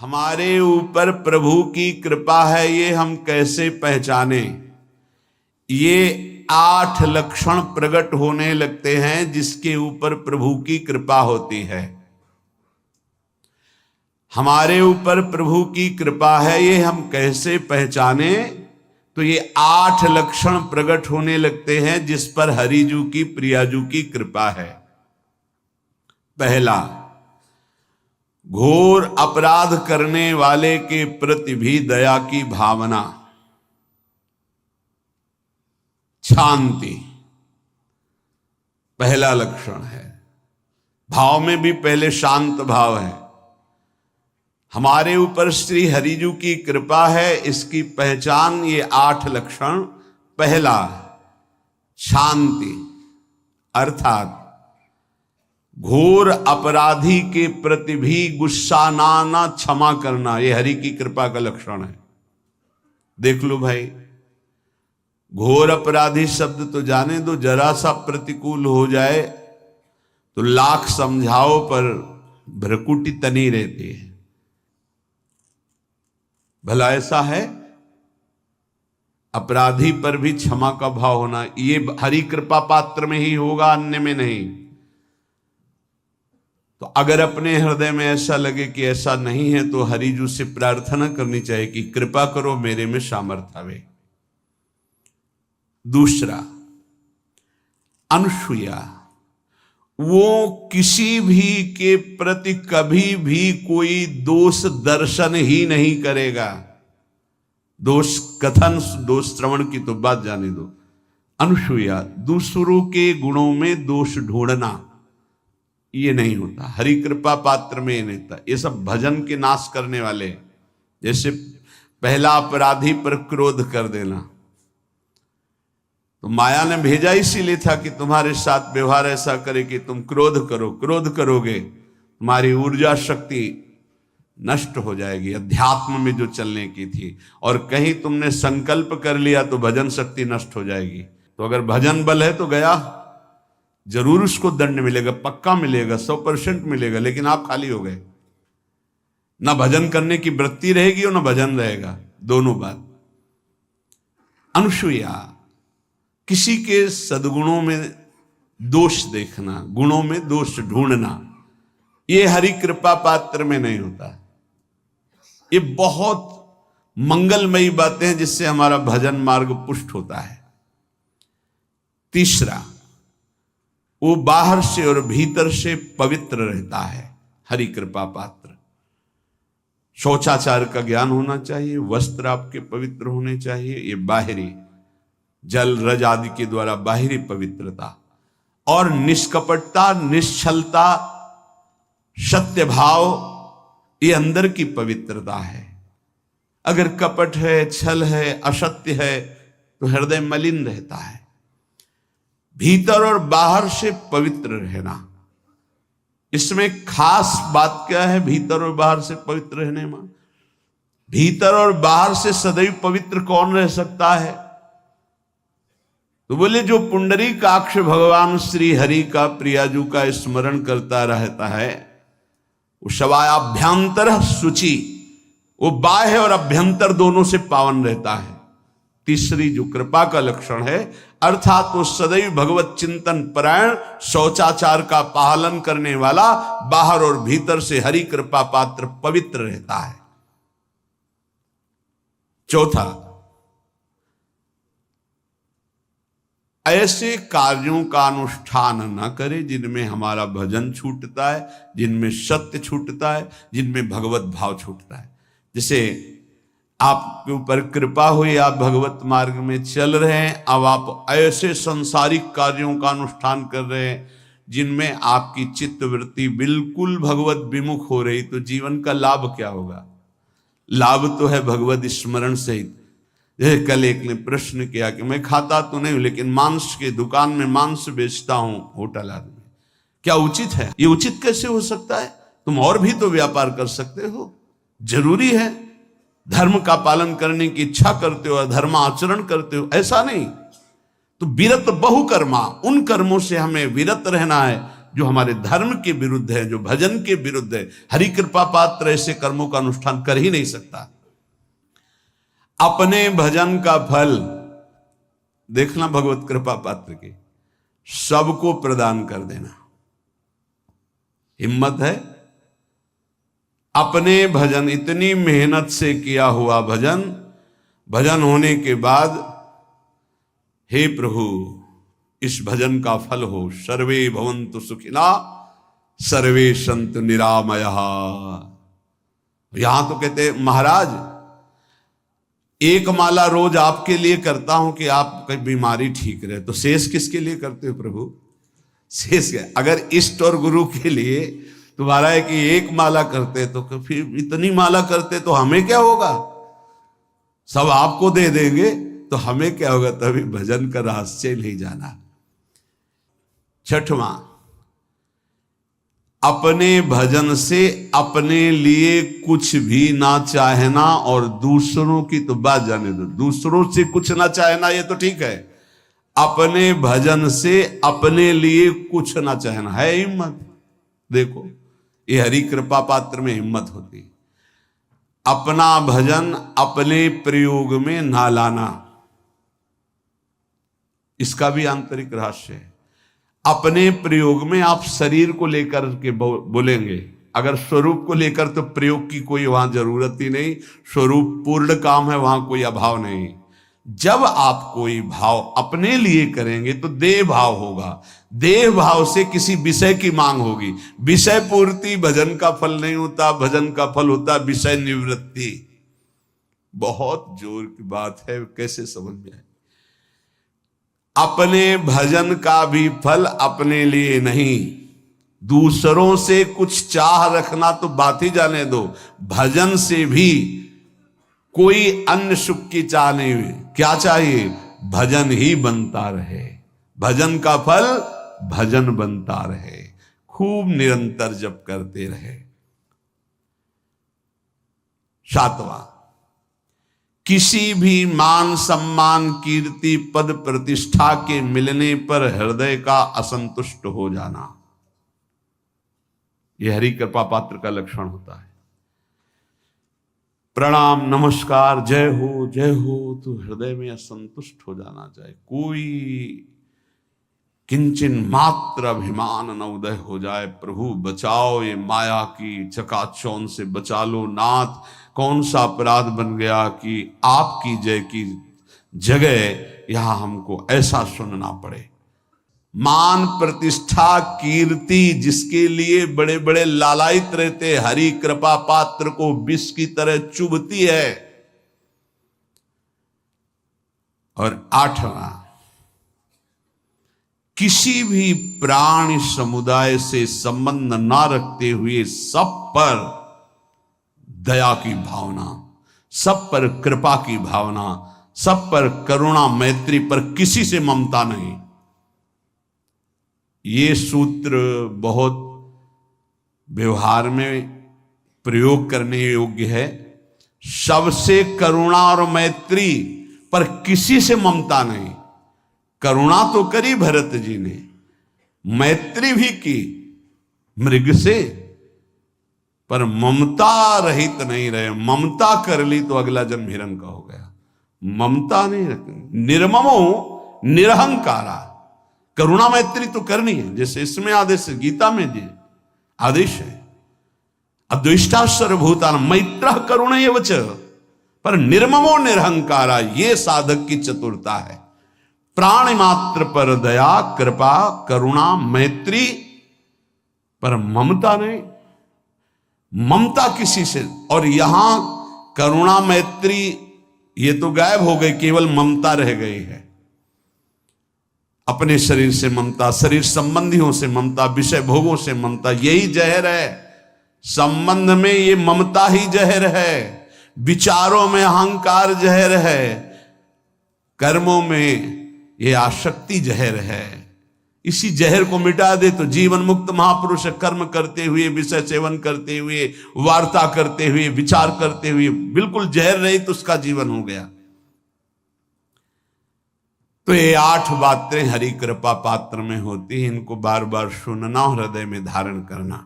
हमारे ऊपर प्रभु की कृपा है ये हम कैसे पहचाने। ये 8 लक्षण प्रकट होने लगते हैं जिसके ऊपर प्रभु की कृपा होती है। हमारे ऊपर प्रभु की कृपा है ये हम कैसे पहचाने, तो ये 8 लक्षण प्रकट होने लगते हैं जिस पर हरिजू की प्रियाजू की कृपा है। पहला, घोर अपराध करने वाले के प्रति भी दया की भावना, शांति पहला लक्षण है। भाव में भी पहले शांत भाव है। हमारे ऊपर श्री हरिजू की कृपा है, इसकी पहचान ये 8 लक्षण। पहला, शांति, अर्थात घोर अपराधी के प्रति भी गुस्सा ना क्षमा करना, ये हरि की कृपा का लक्षण है। देख लो भाई, घोर अपराधी शब्द तो जाने दो, जरा सा प्रतिकूल हो जाए तो लाख समझाओ पर भ्रकुटी तनी रहती है। भला ऐसा है? अपराधी पर भी क्षमा का भाव होना, ये हरि कृपा पात्र में ही होगा, अन्य में नहीं। तो अगर अपने हृदय में ऐसा लगे कि ऐसा नहीं है तो हरिजू से प्रार्थना करनी चाहिए कि कृपा करो, मेरे में सामर्थ्य आवे। दूसरा, अनुसूया, वो किसी भी के प्रति कभी भी कोई दोष दर्शन ही नहीं करेगा। दोष कथन, दोष श्रवण की तो बात जाने दो। अनुसूया, दूसरों के गुणों में दोष ढूंढना ये नहीं होता। हरि कृपा पात्र में ये नहीं होता। ये सब भजन के नाश करने वाले। जैसे पहला अपराधी पर क्रोध कर देना, तो माया ने भेजा इसीलिए था कि तुम्हारे साथ व्यवहार ऐसा करे कि तुम क्रोध करो। क्रोध करोगे तुम्हारी ऊर्जा शक्ति नष्ट हो जाएगी, अध्यात्म में जो चलने की थी। और कहीं तुमने संकल्प कर लिया तो भजन शक्ति नष्ट हो जाएगी। तो अगर भजन बल है तो गया, जरूर उसको दंड मिलेगा, पक्का मिलेगा, 100% मिलेगा, लेकिन आप खाली हो गए। ना भजन करने की वृत्ति रहेगी और ना भजन रहेगा, दोनों बात। अनुसूया, किसी के सद्गुणों में दोष देखना, गुणों में दोष ढूंढना, ये हरि कृपा पात्र में नहीं होता। ये बहुत मंगलमयी बातें हैं जिससे हमारा भजन मार्ग पुष्ट होता है। तीसरा, वो बाहर से और भीतर से पवित्र रहता है, हरि कृपा पात्र। शौचाचार का ज्ञान होना चाहिए, वस्त्र आपके पवित्र होने चाहिए, ये बाहरी जल रज आदि के द्वारा बाहरी पवित्रता। और निष्कपटता, निश्चलता, सत्य भाव, ये अंदर की पवित्रता है। अगर कपट है, छल है, असत्य है तो हृदय मलिन रहता है। भीतर और बाहर से पवित्र रहना, इसमें खास बात क्या है? भीतर और बाहर से पवित्र रहने में, भीतर और बाहर से सदैव पवित्र कौन रह सकता है? तो बोले जो पुंडरीकाक्ष भगवान श्री हरि का, प्रियाजू का स्मरण करता रहता है, वो शवायाभ्यंतर शुचि, वो बाह्य और अभ्यंतर दोनों से पावन रहता है। तीसरी जो कृपा का लक्षण है, अर्थात वो सदैव भगवत चिंतन परायण, शौचाचार का पालन करने वाला, बाहर और भीतर से हरि कृपा पात्र पवित्र रहता है। चौथा, ऐसे कार्यों का अनुष्ठान न करे जिनमें हमारा भजन छूटता है, जिनमें सत्य छूटता है, जिनमें भगवत भाव छूटता है। जैसे आपके ऊपर कृपा हुई, आप भगवत मार्ग में चल रहे हैं, अब आप ऐसे संसारिक कार्यों का अनुष्ठान कर रहे हैं जिनमें आपकी चित्तवृत्ति बिल्कुल भगवत विमुख हो रही, तो जीवन का लाभ क्या होगा? लाभ तो है भगवत स्मरण सहित। जैसे कल एक ने प्रश्न किया कि मैं खाता तो नहीं हूं लेकिन मांस के दुकान में मांस बेचता हूं, होटल आदमी, क्या उचित है? ये उचित कैसे हो सकता है? तुम और भी तो व्यापार कर सकते हो। जरूरी है धर्म का पालन करने की इच्छा करते हो, धर्माचरण करते हो, ऐसा नहीं। तो विरत बहुकर्मा, उन कर्मों से हमें विरत रहना है जो हमारे धर्म के विरुद्ध है, जो भजन के विरुद्ध है। हरि कृपा पात्र ऐसे कर्मों का अनुष्ठान कर ही नहीं सकता। अपने भजन का फल देखना भगवत कृपा पात्र के, सबको प्रदान कर देना। हिम्मत है? अपने भजन, इतनी मेहनत से किया हुआ भजन, भजन होने के बाद हे प्रभु इस भजन का फल हो, सर्वे भवन्तु सुखिना सर्वे सन्तु निरामयः। यहां तो कहते महाराज एक माला रोज आपके लिए करता हूं कि आपकी बीमारी ठीक रहे, तो शेष किसके लिए करते हो प्रभु? शेष क्या? अगर इष्ट और गुरु के लिए तुम्हारा है कि एक माला करते तो फिर इतनी माला करते तो हमें क्या होगा? सब आपको दे देंगे तो हमें क्या होगा? तभी भजन का रहस्य नहीं जाना। छठवां, अपने भजन से अपने लिए कुछ भी ना चाहना और दूसरों की तो बात जाने दो, दूसरों से कुछ ना चाहना ये तो ठीक है, अपने भजन से अपने लिए कुछ ना चाहना है हिम्मत। देखो ये हरि कृपा पात्र में हिम्मत होती है। अपना भजन अपने प्रयोग में ना लाना, इसका भी आंतरिक रहस्य है। अपने प्रयोग में आप शरीर को लेकर के बोलेंगे, अगर स्वरूप को लेकर तो प्रयोग की कोई वहां जरूरत ही नहीं, स्वरूप पूर्ण काम है, वहां कोई अभाव नहीं। जब आप कोई भाव अपने लिए करेंगे तो देह भाव होगा, देह भाव से किसी विषय की मांग होगी। विषय पूर्ति भजन का फल नहीं होता, भजन का फल होता विषय निवृत्ति। बहुत जोर की बात है, कैसे समझ में आए? अपने भजन का भी फल अपने लिए नहीं, दूसरों से कुछ चाह रखना तो बात ही जाने दो, भजन से भी कोई अन्य सुख की चाह नहीं हुई। क्या चाहिए? भजन ही बनता रहे, भजन का फल भजन बनता रहे, खूब निरंतर जप करते रहे। सातवां, किसी भी मान सम्मान कीर्ति पद प्रतिष्ठा के मिलने पर हृदय का असंतुष्ट हो जाना, यह हरि कृपा पात्र का लक्षण होता है। प्रणाम नमस्कार जय हो तो हृदय में असंतुष्ट हो जाना चाहिए। कोई किंचन मात्र अभिमान न उदय हो जाए। प्रभु बचाओ, ये माया की चकाचौंध से बचा लो नाथ। कौन सा अपराध बन गया कि आपकी जय की जगह यहां हमको ऐसा सुनना पड़े। मान प्रतिष्ठा कीर्ति जिसके लिए बड़े बड़े लालायित रहते, हरि कृपा पात्र को विष की तरह चुभती है। और आठवां, किसी भी प्राणी समुदाय से संबंध ना रखते हुए सब पर दया की भावना, सब पर कृपा की भावना, सब पर करुणा मैत्री, पर किसी से ममता नहीं। ये सूत्र बहुत व्यवहार में प्रयोग करने योग्य है। सबसे करुणा और मैत्री, पर किसी से ममता नहीं। करुणा तो करी भरत जी ने, मैत्री भी की मृग से, पर ममता रहित नहीं रहे। ममता कर ली तो अगला जन्म हिरण का हो गया। ममता नहीं रखनी। निर्ममो निरहंकारा, करुणा मैत्री तो करनी है, जैसे इसमें आदेश है, गीता में जी आदेश है, अद्वेष्टा सर्वभूतान मैत्र करुण एवच, पर निर्ममो निरहंकारा, ये साधक की चतुरता है। प्राणी मात्र पर दया कृपा करुणा मैत्री, पर ममता नहीं। ममता किसी से, और यहां करुणा मैत्री ये तो गायब हो गई, केवल ममता रह गई है। अपने शरीर से ममता, शरीर संबंधियों से ममता, विषय भोगों से ममता, यही जहर है। संबंध में ये ममता ही जहर है, विचारों में अहंकार जहर है, कर्मों में ये आसक्ति जहर है। इसी जहर को मिटा दे तो जीवन मुक्त महापुरुष कर्म करते हुए, विषय सेवन करते हुए, वार्ता करते हुए, विचार करते हुए, बिल्कुल जहर रहित उसका जीवन हो गया। तो ये 8 बातें हरि कृपा पात्र में होती है, इनको बार बार सुनना और हृदय में धारण करना।